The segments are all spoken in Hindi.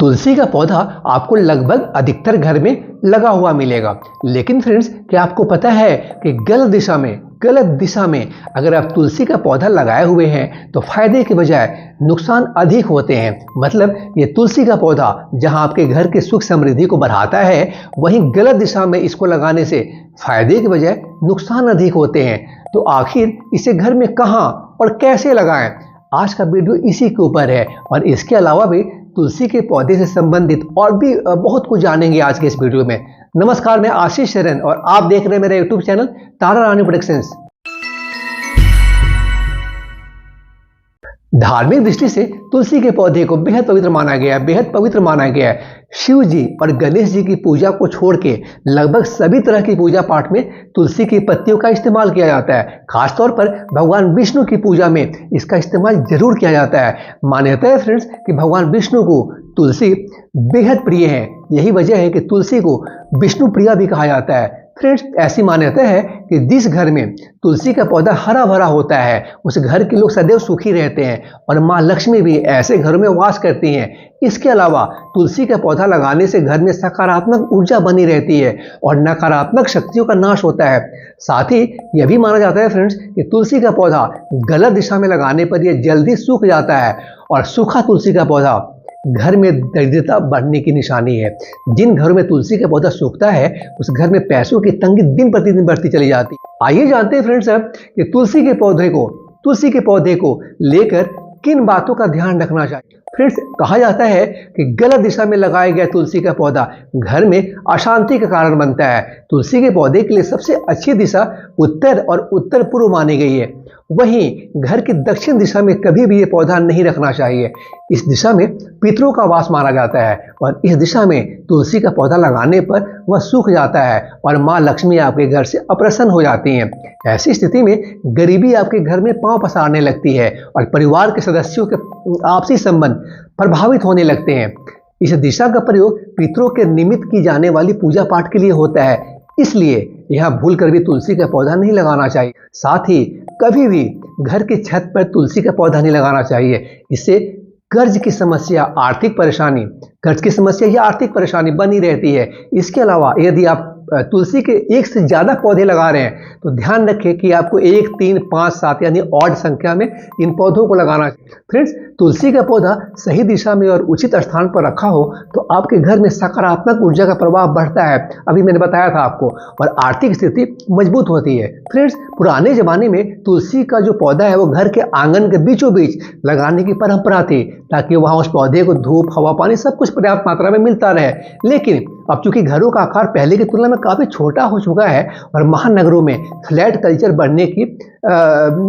तुलसी का पौधा आपको लगभग अधिकतर घर में लगा हुआ मिलेगा, लेकिन फ्रेंड्स क्या आपको पता है कि गलत दिशा में अगर आप तुलसी का पौधा लगाए हुए हैं तो फायदे के बजाय नुकसान अधिक होते हैं। मतलब ये तुलसी का पौधा जहां आपके घर की सुख समृद्धि को बढ़ाता है, वहीं गलत दिशा में इसको लगाने से फायदे के बजाय नुकसान अधिक होते हैं। तो आखिर इसे घर में कहां और कैसे लगाएं, आज का वीडियो इसी के ऊपर है। और इसके अलावा भी तुलसी के पौधे से संबंधित और भी बहुत कुछ जानेंगे आज के इस वीडियो में। नमस्कार, मैं आशीष शरण और आप देख रहे हैं मेरा यूट्यूब चैनल तारा रानी प्रोडक्शंस। धार्मिक दृष्टि से तुलसी के पौधे को बेहद पवित्र माना गया है। शिव जी और गणेश जी की पूजा को छोड़ के लगभग सभी तरह की पूजा पाठ में तुलसी की पत्तियों का इस्तेमाल किया जाता है। खासतौर पर भगवान विष्णु की पूजा में इसका इस्तेमाल जरूर किया जाता है। मान्यता है फ्रेंड्स कि भगवान विष्णु को तुलसी बेहद प्रिय है। यही वजह है कि तुलसी को विष्णु प्रिया भी कहा जाता है। फ्रेंड्स ऐसी मान्यता है कि जिस घर में तुलसी का पौधा हरा भरा होता है उस घर के लोग सदैव सुखी रहते हैं और माँ लक्ष्मी भी ऐसे घरों में वास करती हैं। इसके अलावा तुलसी का पौधा लगाने से घर में सकारात्मक ऊर्जा बनी रहती है और नकारात्मक शक्तियों का नाश होता है। साथ ही यह भी माना जाता है फ्रेंड्स कि तुलसी का पौधा गलत दिशा में लगाने पर यह जल्दी सूख जाता है और सूखा तुलसी का पौधा घर में दरिद्रता बढ़ने की निशानी है। जिन घरों में तुलसी का पौधा सूखता है उस घर में पैसों की तंगी दिन प्रतिदिन बढ़ती चली जाती है। आइए जानते हैं फ्रेंड्स अब कि तुलसी के पौधे को लेकर किन बातों का ध्यान रखना चाहिए। फ्रेंड्स कहा जाता है कि गलत दिशा में लगाया गया तुलसी का पौधा घर में अशांति का कारण बनता है। तुलसी के पौधे के लिए सबसे अच्छी दिशा उत्तर और उत्तर पूर्व मानी गई है। वहीं घर की दक्षिण दिशा में कभी भी ये पौधा नहीं रखना चाहिए। इस दिशा में पितरों का वास माना जाता है और इस दिशा में तुलसी का पौधा लगाने पर वह सूख जाता है और माँ लक्ष्मी आपके घर से अप्रसन्न हो जाती हैं। ऐसी स्थिति में गरीबी आपके घर में पांव पसारने लगती है और परिवार के सदस्यों के आपसी संबंध प्रभावित होने लगते हैं। इस दिशा का प्रयोग पितरों के निमित्त की जाने वाली पूजा पाठ के लिए होता है, इसलिए यहाँ भूल कर भी तुलसी का पौधा नहीं लगाना चाहिए। साथ ही कभी भी घर की छत पर तुलसी का पौधा नहीं लगाना चाहिए। इससे कर्ज की समस्या या आर्थिक परेशानी बनी रहती है। इसके अलावा यदि आप तुलसी के एक से ज़्यादा पौधे लगा रहे हैं तो ध्यान रखें कि आपको 1, 3, 5, 7 यानी ऑड संख्या में इन पौधों को लगाना चाहिए। फ्रेंड्स तुलसी का पौधा सही दिशा में और उचित स्थान पर रखा हो तो आपके घर में सकारात्मक ऊर्जा का प्रभाव बढ़ता है, अभी मैंने बताया था आपको, और आर्थिक स्थिति मजबूत होती है। फ्रेंड्स पुराने ज़माने में तुलसी का जो पौधा है वो घर के आंगन के बीचों बीच लगाने की परंपरा थी ताकि वहाँ उस पौधे को धूप, हवा, पानी सब कुछ पर्याप्त मात्रा में मिलता रहे। लेकिन अब चूंकि घरों का आकार पहले की तुलना में काफ़ी छोटा हो चुका है और महानगरों में फ्लैट कल्चर बढ़ने की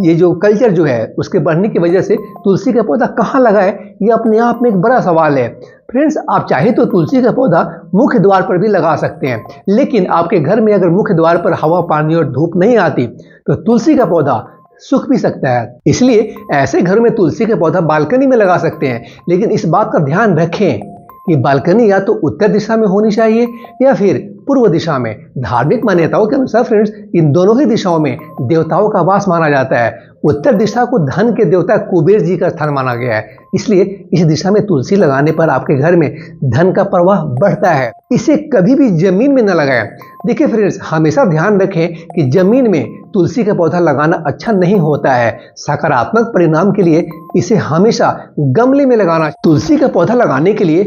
ये जो कल्चर जो है उसके बढ़ने की वजह से तुलसी का पौधा कहाँ लगाए ये अपने आप में एक बड़ा सवाल है। फ्रेंड्स आप चाहे तो तुलसी का पौधा मुख्य द्वार पर भी लगा सकते हैं, लेकिन आपके घर में अगर मुख्य द्वार पर हवा, पानी और धूप नहीं आती तो तुलसी का पौधा सूख भी सकता है। इसलिए ऐसे घरों में तुलसी का पौधा बालकनी में लगा सकते हैं, लेकिन इस बात का ध्यान रखें कि बालकनी या तो उत्तर दिशा में होनी चाहिए या फिर पूर्व दिशा में। धार्मिक मान्यताओं के अनुसार फ्रेंड्स इन दोनों ही दिशाओं में देवताओं का वास माना जाता है। उत्तर दिशा को धन के देवता कुबेर जी का स्थान माना गया है, इसलिए इस दिशा में तुलसी लगाने पर आपके घर में धन का प्रवाह बढ़ता है। इसे कभी भी जमीन में न लगाएं। देखिए फ्रेंड्स हमेशा ध्यान रखें कि जमीन में तुलसी का पौधा लगाना अच्छा नहीं होता है। सकारात्मक परिणाम के लिए इसे हमेशा गमले में लगाना। तुलसी का पौधा लगाने के लिए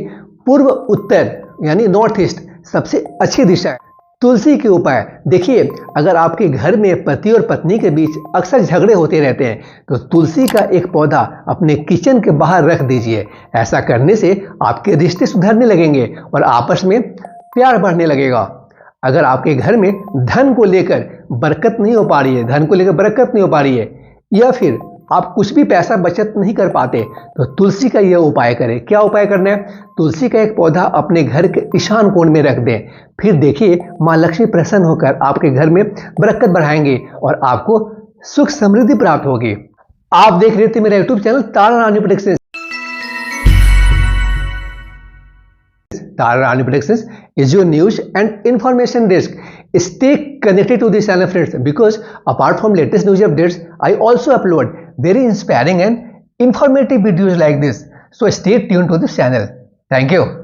पूर्व उत्तर यानी नॉर्थ ईस्ट सबसे अच्छी दिशा है। तुलसी के उपाय देखिए, अगर आपके घर में पति और पत्नी के बीच अक्सर झगड़े होते रहते हैं तो तुलसी का एक पौधा अपने किचन के बाहर रख दीजिए। ऐसा करने से आपके रिश्ते सुधरने लगेंगे और आपस में प्यार बढ़ने लगेगा। अगर आपके घर में धन को लेकर बरकत नहीं हो पा रही है या फिर आप कुछ भी पैसा बचत नहीं कर पाते तो तुलसी का यह उपाय करें। क्या उपाय करना है? तुलसी का एक पौधा अपने घर के ईशान कोण में रख दें। फिर देखिए माँ लक्ष्मी प्रसन्न होकर आपके घर में बरकत बढ़ाएंगे और आपको सुख समृद्धि प्राप्त होगी। आप देख रहे थे मेरा YouTube channel Tara Rani productions. Tara Rani Productions is your news and information desk. Stay connected to this channel friends, because apart from latest news updates, I also upload very inspiring and informative videos like this. So stay tuned to this channel. Thank you.